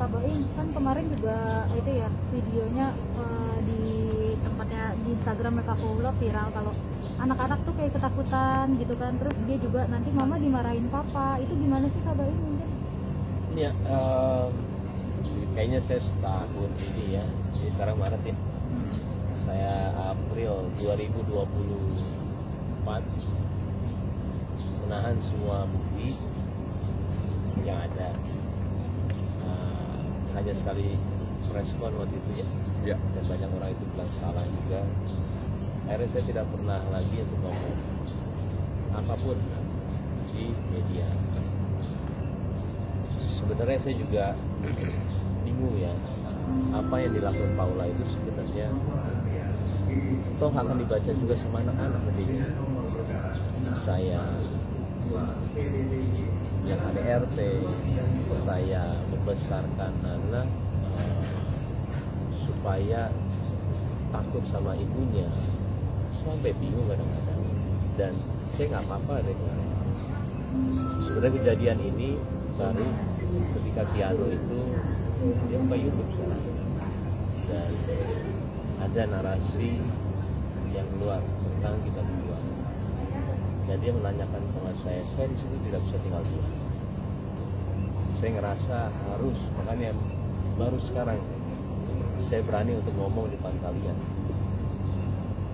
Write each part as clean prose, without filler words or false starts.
Kak Baim, kan kemarin juga itu ya videonya di tempatnya di Instagram mereka vlog viral kalau anak-anak tuh kayak ketakutan gitu kan, terus dia juga nanti mama dimarahin papa, itu gimana sih Kak Baim mungkin? Ya, kayaknya saya setahun ini ya, jadi sekarang Maret ya, saya April 2024 menahan semua bukti yang ada. Hanya sekali respon waktu itu ya, dan banyak orang itu bilang salah juga. Akhirnya saya tidak pernah lagi untuk ngomong apapun di media. Sebenarnya saya juga bingung ya, apa yang dilakukan Paula itu sebenarnya toh akan dibaca juga sama anak-anak nantinya. Saya yang ADRT, saya membesarkan anak supaya takut sama ibunya, sampai bingung kadang-kadang. Dan saya nggak apa-apa deh kemarin. Sebenarnya kejadian ini baru ketika Keanu itu dia buka YouTube sekarang, dan ada narasi yang keluar tentang kita berdua. Dan dia menanyakan sama saya di sini tidak bisa tinggal dua. Saya ngerasa harus, makanya baru sekarang saya berani untuk ngomong di depan kalian.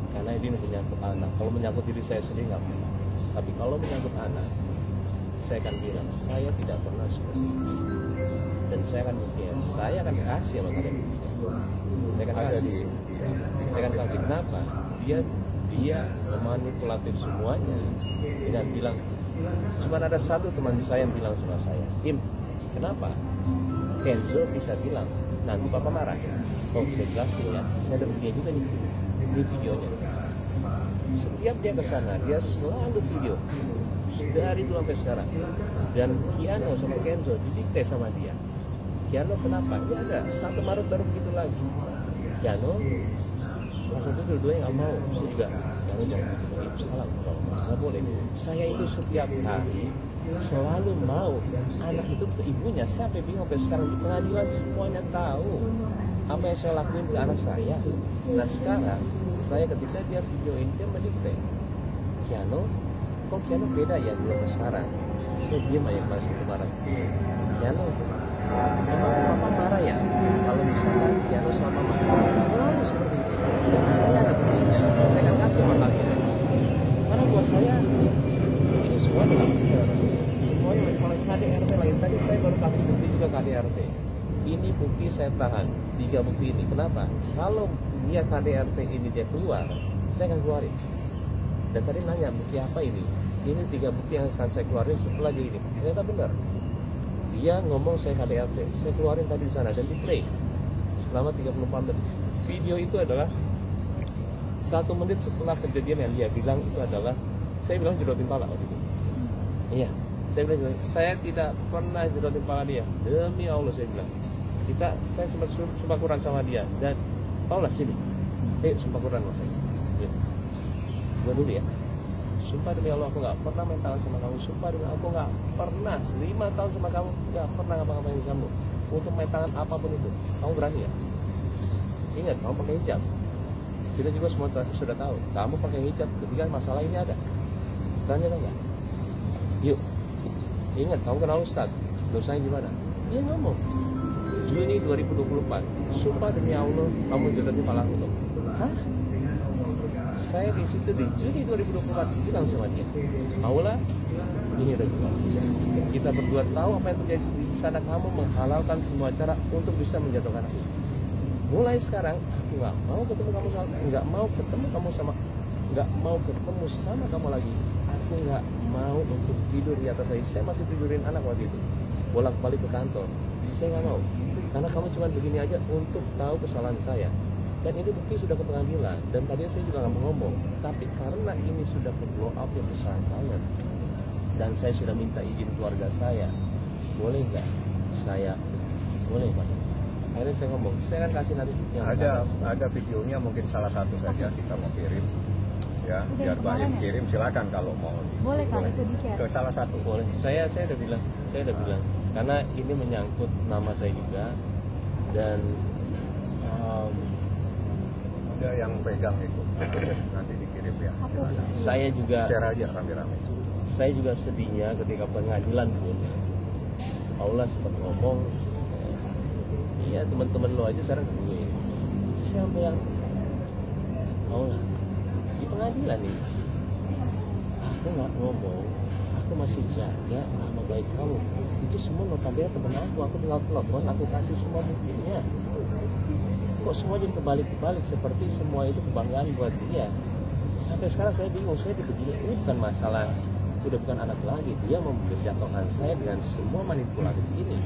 Karena ini menyangkut anak. Kalau menyangkut diri saya sendiri nggak apa-apa. Tapi kalau menyangkut anak, saya akan bilang saya tidak pernah seperti itu. Dan saya akan buktikan, saya akan kasih sama kalian buktinya. Saya akan kasih. Saya akan kasih. Kenapa? Dia memanipulatif semuanya dengan bilang, cuma ada satu teman saya yang bilang sama saya, Im, kenapa Kenzo bisa bilang nanti papa marah? Oh, saya jelasin ya, saya ada video juga nih di videonya. Setiap dia ke sana, dia selalu video dari dulu sampai sekarang. Dan Keanu sama Kenzo didikte sama dia. Keanu kenapa? Dia ada 1 Maret baru begitu lagi. Keanu langsung itu dua-duanya nggak mau. Saya juga Keanu jangan begitu, salah nggak boleh. Saya itu setiap hari selalu mau anak itu ke ibunya. Saya sampai bingung sampai sekarang di pengadilan semuanya tahu apa yang saya lakuin ke anak saya. Nah sekarang saya ketika dia videoin, dia mendikte, Keanu, kok Keanu beda ya dulu sama sekarang? Saya diem aja masih kemarin. Keanu, memang papa marah ya kalau misalkan Keanu sama mama selalu seperti itu. Dan saya ada buktinya, saya akan kasih sama kalian. Karena buat saya ini semua adalah benar. Semuanya oleh KDRT lain. Tadi saya baru kasih bukti juga KDRT. Ini bukti saya tahan 3 bukti ini. Kenapa? Kalau dia KDRT ini dia keluar, saya akan keluarin. Dan tadi nanya bukti apa ini? Ini 3 bukti yang akan saya keluarin setelah dia ini. Ternyata benar. Dia ngomong saya KDRT, saya keluarin tadi di sana dan di play selama 34 menit. Video itu adalah 1 menit setelah kejadian yang dia bilang itu adalah, saya bilang jerotin pala waktu itu. Iya, saya bilang saya tidak pernah jerotin pala dia. Demi Allah saya bilang. Saya sempat sumpah Quran sama dia dan Paula sini, sumpah Quran sama saya. Ya. Gua dulu ya. Sumpah demi Allah aku nggak pernah main tangan sama kamu. Sumpah demi aku nggak pernah 5 tahun sama kamu, nggak pernah ngapa-ngapain kamu untuk main tangan apapun itu. Kamu berani ya? Ingat, kamu pakai hijab. Kita juga semua sudah tahu. Kamu pakai hijab ketika masalah ini ada. Berani atau enggak? Yuk. Ingat, kamu kenal Ustadz. Dosanya gimana? Dia ngomong. Juni 2024. Sumpah demi Allah, kamu jodohin kepala aku. Hah? Saya di situ di Juni 2024 bilang sama dia, Paula, ini udah jelas. Kita berdua tahu apa yang terjadi di sana. Kamu menghalalkan semua cara untuk bisa menjatuhkan aku. Mulai sekarang aku nggak mau ketemu kamu, nggak mau ketemu sama kamu lagi. Aku nggak mau untuk tidur di atas saya masih tidurin anak waktu itu. Bolak-balik ke kantor. Saya nggak mau, karena kamu cuma begini aja untuk tahu kesalahan saya. Dan ini bukti sudah ke pengadilan. Dan tadinya saya juga nggak mau ngomong, tapi karena ini sudah ke blow up yang besar banget, dan saya sudah minta izin keluarga saya, boleh nggak saya, boleh Pak. Akhirnya saya ngomong, saya akan kasih nanti yang ada videonya, mungkin salah satu saja kita mau kirim ya, biar Baim kirim, silakan kalau mau. Boleh kalau itu di share ke salah satu. Boleh. Saya udah bilang, karena ini menyangkut nama saya juga dan Ada yang pegang itu, nanti dikirim ya. Silakan. saya juga Share aja rame-rame. saya juga sedihnya ketika pengadilan pun Paula sempat ngomong, iya teman-teman lo aja sekarang ke gue, siapa yang Paula di pengadilan nih, aku nggak ngomong, aku masih jaga nama baik kamu, itu semua notabene temen aku tinggal telepon, aku kasih semua buktinya, kok semua jadi kebalik-kebalik seperti semua itu kebanggaan buat dia. Sampai sekarang saya bingung, saya dibegini, ini bukan masalah, udah bukan anak lagi, dia mau menjatuhkan saya dengan semua manipulatif ini,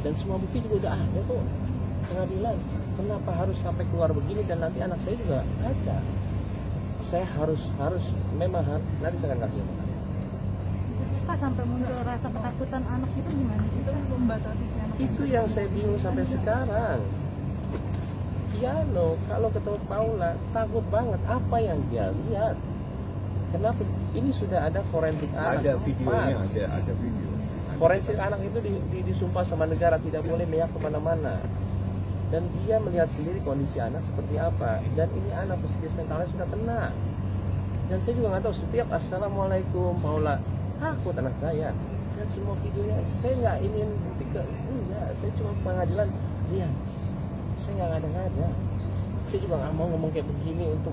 dan semua bukti juga udah ada kok pengadilan. Kenapa harus sampai keluar begini dan nanti anak saya juga baca? Saya harus memang nanti saya akan kasih. Pak, sampai muncul rasa ketakutan anak itu gimana? Itu kan membatasi anak. Itu yang saya bingung sampai sekarang. Piano kalau ketemu Paula takut banget apa yang dia lihat. Kenapa? Ini sudah ada forensik anak. Ada videonya, ada video. Forensik anak itu disumpah sama negara tidak boleh melihat kemana-mana. Dan dia melihat sendiri kondisi anak seperti apa. Dan ini anak psikis mentalnya sudah kena. Dan saya juga nggak tahu, setiap assalamualaikum Paula takut anak saya. Dan semua videonya saya nggak ingin buktikan. Enggak, saya cuma pengadilan. Lihat, saya nggak ada. Saya juga nggak mau ngomong kayak begini untuk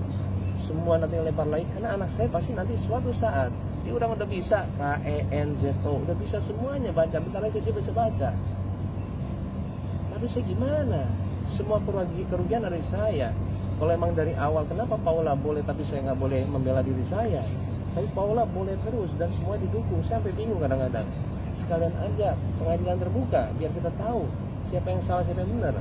semua nanti lebar lagi, karena anak saya pasti nanti suatu saat dia udah bisa KENZO, udah bisa semuanya baca, bentar lagi dia bisa baca. Tapi saya gimana? Semua kerugian dari saya. Kalau emang dari awal, kenapa Paula boleh tapi saya nggak boleh membela diri saya? Tapi Paula boleh terus dan semua didukung. Sampai bingung kadang-kadang. Sekalian aja pengadilan terbuka biar kita tahu siapa yang salah siapa yang benar.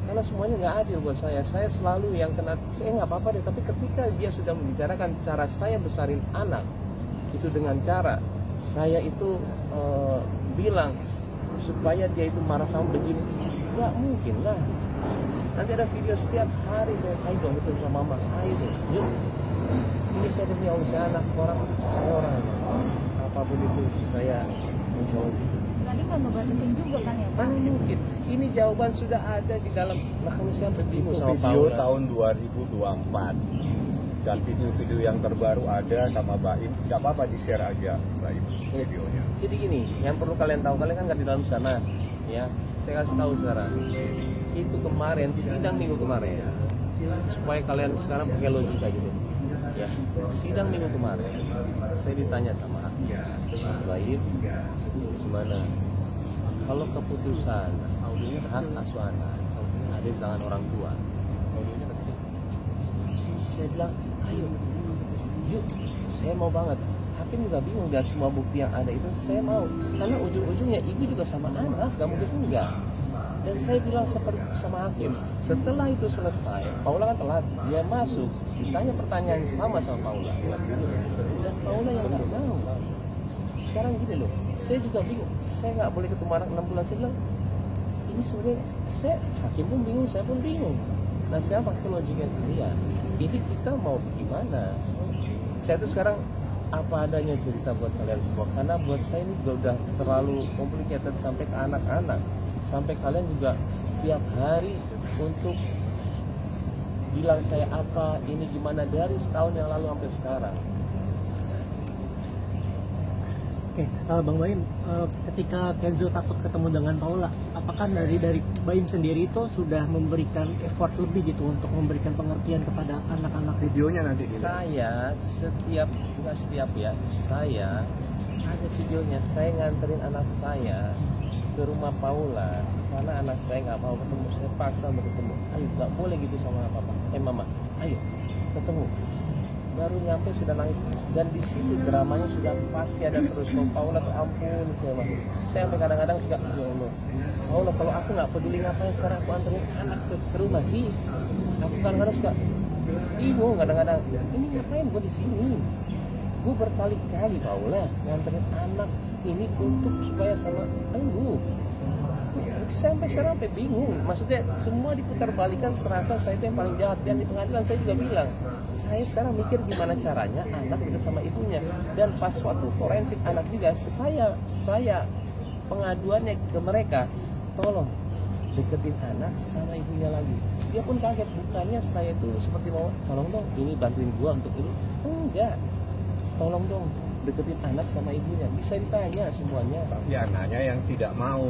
Karena semuanya nggak adil buat saya. Saya selalu yang kena. Saya nggak apa-apa deh. Tapi ketika dia sudah membicarakan cara saya besarin anak itu dengan cara saya itu bilang supaya dia itu marah sama begini, nggak mungkin lah. Nanti ada video setiap hari saya, ayo dong itu sama mama, ayo dong, yuk. Ini saya demi Allah, anak orang, saya orang apapun itu saya menjawab. Tadi nggak ngebatasin juga kan ya Pak? Mana mungkin? Ini jawaban sudah ada di dalam. Makanya saya bingung Itu sama video Paula. tahun 2024 dan video-video yang terbaru ada sama Baim. Gak apa-apa di share aja Baim videonya. Jadi gini, yang perlu kalian tahu, kalian kan nggak di dalam sana, ya. Saya kasih tahu sekarang. Itu kemarin sidang minggu kemarin, supaya kalian sekarang pakai logika gitu, ya. Sidang minggu kemarin, saya ditanya sama Baim, gimana? Kalau keputusan hak asuh anak ada di tangan orang tua, saya bilang, ayo, yuk, saya mau banget. Hakim juga bingung dari semua bukti yang ada itu, saya mau, karena ujung-ujungnya ibu juga sama anak, gak mungkin enggak. Dan saya bilang seperti sama hakim, setelah itu selesai, Paula kan telat, dia masuk, ditanya pertanyaan sama Paula, dan Paula yang nggak mau. Sekarang gini loh, saya juga bingung, saya nggak boleh ketemu anak 6 bulan, saya bilang, ini sebenarnya, hakim pun bingung, saya pun bingung. Nah, saya pakai logiknya dia, ini kita mau gimana? Saya tuh sekarang apa adanya cerita buat kalian semua, karena buat saya ini udah terlalu complicated sampai ke anak-anak, sampai kalian juga tiap hari untuk bilang saya apa, ini gimana, dari setahun yang lalu sampai sekarang. Oke, Bang Baim, ketika Kenzo takut ketemu dengan Paula, apakah dari Baim sendiri itu sudah memberikan effort lebih gitu untuk memberikan pengertian kepada anak-anak? Videonya nanti Saya bukan setiap ya, saya ada videonya, saya nganterin anak saya ke rumah Paula karena anak saya nggak mau ketemu, saya paksa untuk ketemu. Ayo, nggak boleh gitu sama papa, mama, ayo ketemu. Baru nyampe sudah nangis, dan di situ dramanya sudah pasti ada terus. Kalau Paula tuh ampun, saya sampai kadang-kadang suka, ya Allah, Paula kalau aku nggak peduli ngapain sekarang aku anterin anak ke rumah sih. Aku kadang-kadang suka bingung, kadang-kadang ini ngapain gue di sini. Gue berkali-kali Paula nganterin anak ini untuk supaya sama lu. Sampai sekarang sampai bingung, maksudnya semua diputar balikan, serasa saya itu yang paling jahat. Dan di pengadilan saya juga bilang, saya sekarang mikir gimana caranya anak dekat sama ibunya. Dan pas waktu forensik anak juga, saya pengaduannya ke mereka, tolong deketin anak sama ibunya lagi. Dia pun kaget, bukannya saya tuh seperti mau tolong dong ini bantuin gua untuk ini, enggak, tolong dong deketin anak sama ibunya. Bisa ditanya semuanya. Tapi anaknya yang tidak mau.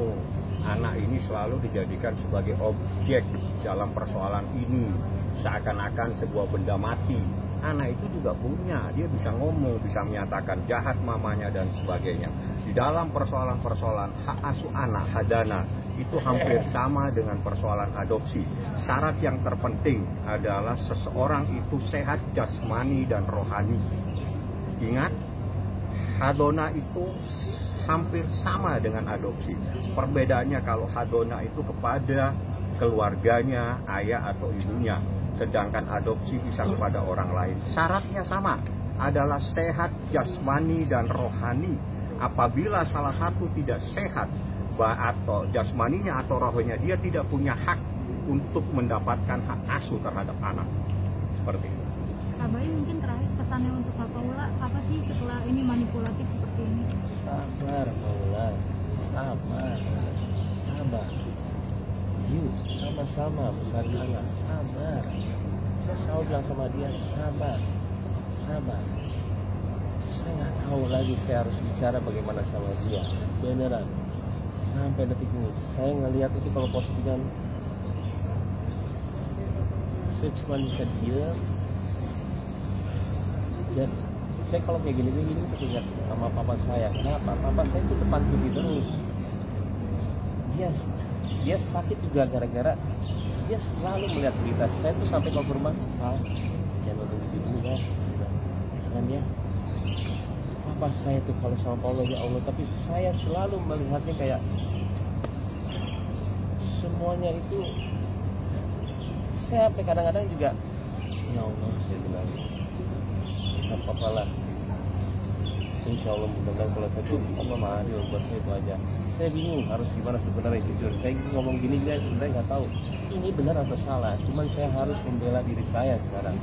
Anak ini selalu dijadikan sebagai objek dalam persoalan ini, seakan-akan sebuah benda mati. Anak itu juga punya, dia bisa ngomong, bisa menyatakan jahat mamanya dan sebagainya. Di dalam persoalan-persoalan hak asuh anak, hadana, itu hampir sama dengan persoalan adopsi. Syarat yang terpenting adalah seseorang itu sehat jasmani dan rohani. Ingat, hadona itu hampir sama dengan adopsi. Perbedaannya kalau hadona itu kepada keluarganya, ayah atau ibunya, sedangkan adopsi bisa kepada orang lain. Syaratnya sama, adalah sehat jasmani dan rohani. Apabila salah satu tidak sehat, atau jasmaninya atau rohaninya, dia tidak punya hak untuk mendapatkan hak asuh terhadap anak. Seperti itu. Kak Baim, mungkin terakhir pesannya untuk Kak Paula apa sih setelah ini manipulatif seperti ini? Sabar Paula, sabar. Yuk sama-sama besar anak, sabar. Saya selalu bilang sama dia, sabar. Saya nggak tahu lagi saya harus bicara bagaimana sama dia, beneran. Sampai detik ini, saya ngelihat itu kalau postingan, saya cuma bisa diam. Dan saya kalau kayak gini teringat sama papa saya. Kenapa? Papa saya itu depan TV terus. Dia sakit juga gara-gara dia selalu melihat berita. Saya tuh sampai ke rumah, jangan nonton TV dulu ya, jangan ya. Papa saya tuh kalau sama Paula, ya Allah, tapi saya selalu melihatnya kayak semuanya itu. Saya sampai kadang-kadang juga, ya Allah, saya bilang, nggak apa-apa lah, insya Allah mudah-mudahan kalau saya tuh Allah mahadil buat saya itu aja. Saya bingung harus gimana sebenarnya, jujur saya ngomong gini guys, sebenarnya nggak tahu ini benar atau salah. Cuman saya harus membela diri saya sekarang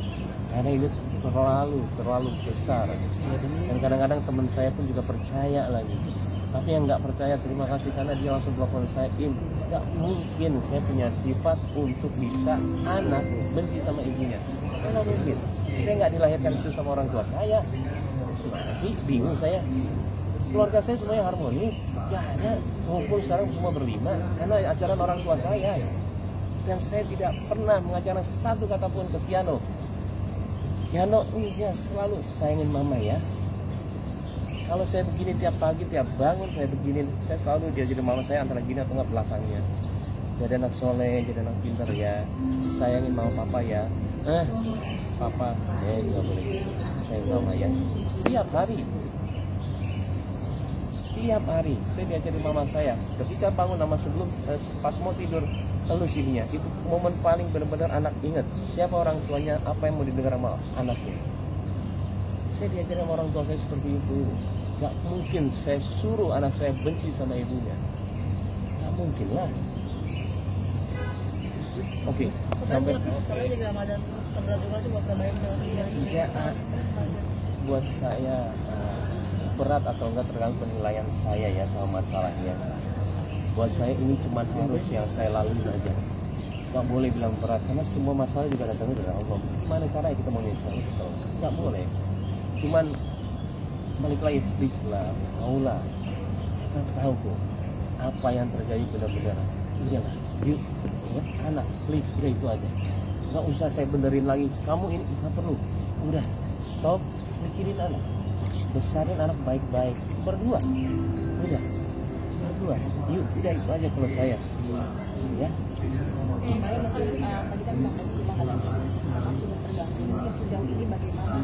karena ini terlalu besar. Dan kadang-kadang teman saya pun juga percaya lagi, tapi yang nggak percaya terima kasih karena dia langsung telepon saya, nggak mungkin saya punya sifat untuk bisa anak benci sama ibunya. Kalau mungkin saya nggak dilahirkan itu sama orang tua saya. Gimana sih? Bingung saya. Keluarga saya semuanya harmoni. Gak ada. Ngumpul sekarang semua berlima karena ajaran orang tua saya. Dan saya tidak pernah mengajarkan satu kata pun ke Kiano. Kiano, dia selalu sayangin mama ya. Kalau saya begini tiap pagi, tiap bangun saya begini, saya selalu diajarin mama saya antara gini atau nggak belakangnya. Jadi anak soleh, jadi anak pintar ya. Sayangin mama papa ya. Papa, nggak boleh. Sayang mama ya. Tiap hari saya diajarin mama saya ketika bangun sama sebelum pas mau tidur elus ininya. Itu momen paling benar-benar anak ingat siapa orang tuanya, apa yang mau didengar sama anaknya. Saya diajarin sama orang tua saya seperti itu. Gak mungkin saya suruh anak saya benci sama ibunya, gak mungkin lah. Oke, sampai juga Ramadan terberat juga sih buat Baim dengan dia. Buat saya berat atau enggak tergantung penilaian saya ya sama masalahnya. Buat saya ini cuma harus yang saya lalui aja. Gak boleh bilang berat karena semua masalah juga datangnya dari Allah. Gimana caranya kita mau nyesal? Gak boleh. Cuman balik lagi please lah, maulah. Kita tahu kok apa yang terjadi benar-benar. Udahlah, yuk ya, anak please, udah itu aja. Gak usah saya benerin lagi. Kamu ini gak perlu. Udah stop mikirin anak. Besarin anak baik-baik berdua. Udah berdua. Yuk, udah itu aja kalau saya. Ya. Oke, Baim, mungkin tadi kan Bang Baim bilang ada sudah tergantung. Mungkin sejauh ini bagaimana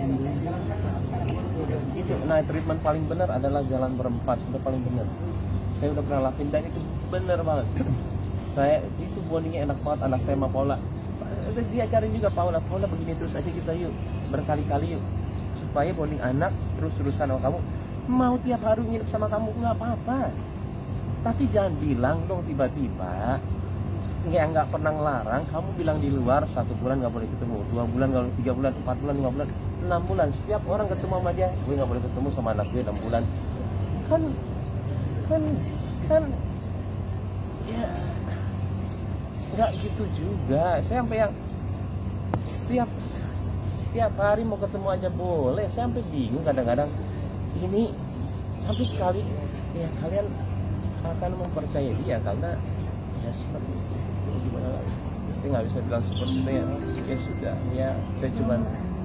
mengatasinya sekarang Itu, nah treatment paling benar adalah jalan berempat. Udah paling benar. Saya udah pernah lakuin dan itu benar banget. Saya itu bondingnya enak banget anak saya sama Paula. Diajarin juga Paula begini terus aja kita yuk, berkali-kali yuk, supaya bonding anak terus-terusan sama kamu. Mau tiap hari nginep sama kamu nggak apa-apa, tapi jangan bilang dong tiba-tiba nggak pernah ngelarang. Kamu bilang di luar 1 bulan nggak boleh ketemu, 2 bulan nggak boleh, 3 bulan, 4 bulan, 5 bulan, 6 bulan. Setiap orang ketemu sama dia, gue nggak boleh ketemu sama anak gue 6 bulan. Kan ya nggak gitu juga. Saya sampai yang setiap hari mau ketemu aja boleh. Saya sampai bingung kadang-kadang ini, tapi kalian akan mempercayai dia karena ya seperti itu. Gimana lagi, saya nggak bisa bilang seperti itu ya. Ya sudah, ya saya cuma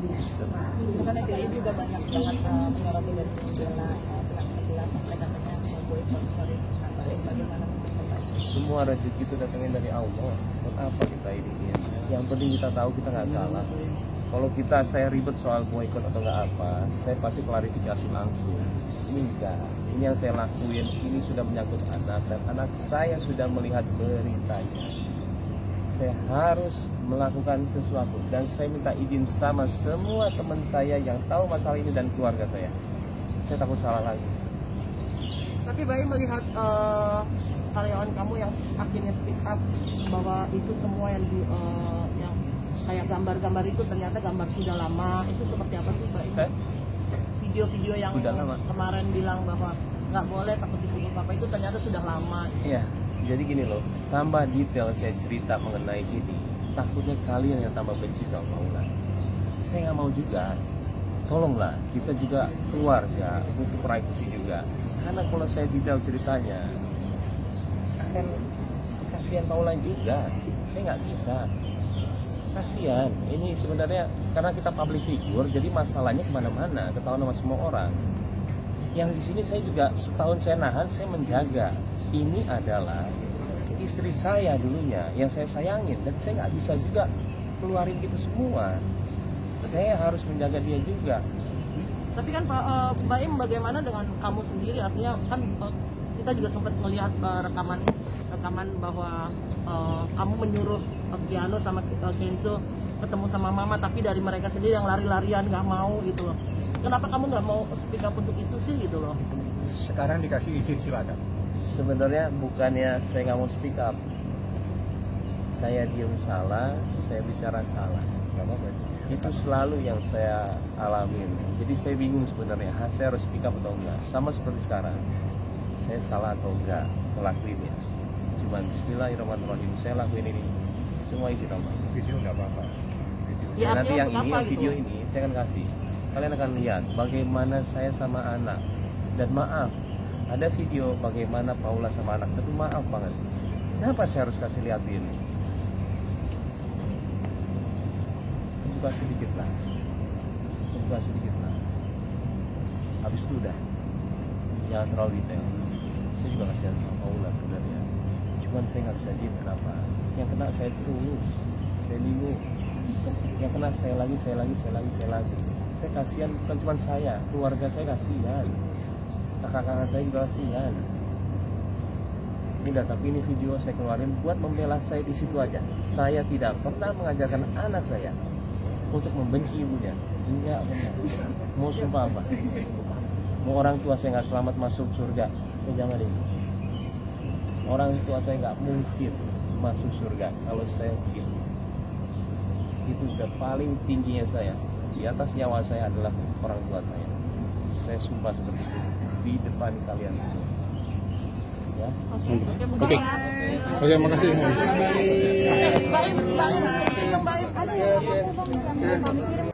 Karena dia juga banyak banget menyoroti dari pihak sebelah sampai katanya memboikot sorry bagaimana semua rezeki itu datangnya dari Allah. Buat apa kita ini? Yang penting kita tahu kita nggak salah. Kalau saya ribet soal boikot atau nggak apa, saya pasti klarifikasi langsung. Ini enggak, ini yang saya lakuin, ini sudah menyangkut anak, dan anak saya sudah melihat beritanya. Saya harus melakukan sesuatu, dan saya minta izin sama semua teman saya yang tahu masalah ini dan keluarga saya. Saya takut salah lagi. Tapi Baim melihat karyawan kamu yang akhirnya speak up bahwa itu semua yang kayak gambar-gambar itu ternyata gambar sudah lama, itu seperti apa sih Baim? Video-video yang kemarin bilang bahwa nggak boleh takut dipukul papa itu ternyata sudah lama. Iya, jadi gini loh, tambah detail saya cerita mengenai ini, takutnya kalian yang tambah benci sama Paula. Saya nggak mau juga. Tolonglah, kita juga keluarga, butuh privacy juga. Karena kalau saya detail ceritanya, akan kasihan Paula juga. Saya nggak bisa. Kasihan. Ini sebenarnya karena kita public figure, jadi masalahnya kemana-mana, ketahuan sama semua orang. Yang di sini saya juga setahun saya nahan, saya menjaga. Ini adalah istri saya dulunya, yang saya sayangin, dan saya nggak bisa juga keluarin gitu semua. Saya harus menjaga dia juga. Tapi kan Pak Baim, bagaimana dengan kamu sendiri? Artinya kan kita juga sempat melihat rekaman bahwa kamu menyuruh Giano sama Kenzo ketemu sama Mama, tapi dari mereka sendiri yang lari-larian nggak mau gitu loh. Kenapa kamu nggak mau speak up untuk itu sih gitu loh? Sekarang dikasih izin silakan. Sebenarnya bukannya saya nggak mau speak up, saya diem salah, saya bicara salah. Itu selalu yang saya alamin. Jadi saya bingung sebenarnya, saya harus speak up atau enggak. Sama seperti sekarang, saya salah atau enggak ngelakuinnya. Cuman bismillahirrahmanirrahim, saya lakuin ini. Semua izin Allah. Video nggak apa-apa. Ya, Nanti yang ini, yang gitu? video ini saya akan kasih. Kalian akan lihat bagaimana saya sama anak. Dan maaf, ada video bagaimana Paula sama anak. Tapi maaf banget, kenapa saya harus kasih liatin? Buka sedikit lah. Habis itu udah, jangan terlalu detail. Saya juga kasihan sama Paula sebenarnya. Cuman saya nggak bisa diem. Kenapa? Yang kena saya terus, saya bingung. Yang kena saya lagi. Saya kasihan, bukan cuma saya, keluarga saya kasihan, kakak-kakak saya juga kasihan. Udah, tapi ini video saya keluarin buat membela saya di situ aja. Saya tidak pernah mengajarkan anak saya untuk membenci ibunya. Enggak pernah. Mau sumpah apa? Mau orang tua saya nggak selamat masuk surga, saya jangan ini. Orang tua saya nggak mungkin masuk surga kalau saya begitu. Itu sudah paling tingginya saya. Di atas nyawa saya adalah orang tua saya. Saya sumpah seperti itu di depan kalian semua. Ya. Oke, makasih. Baim, ada yang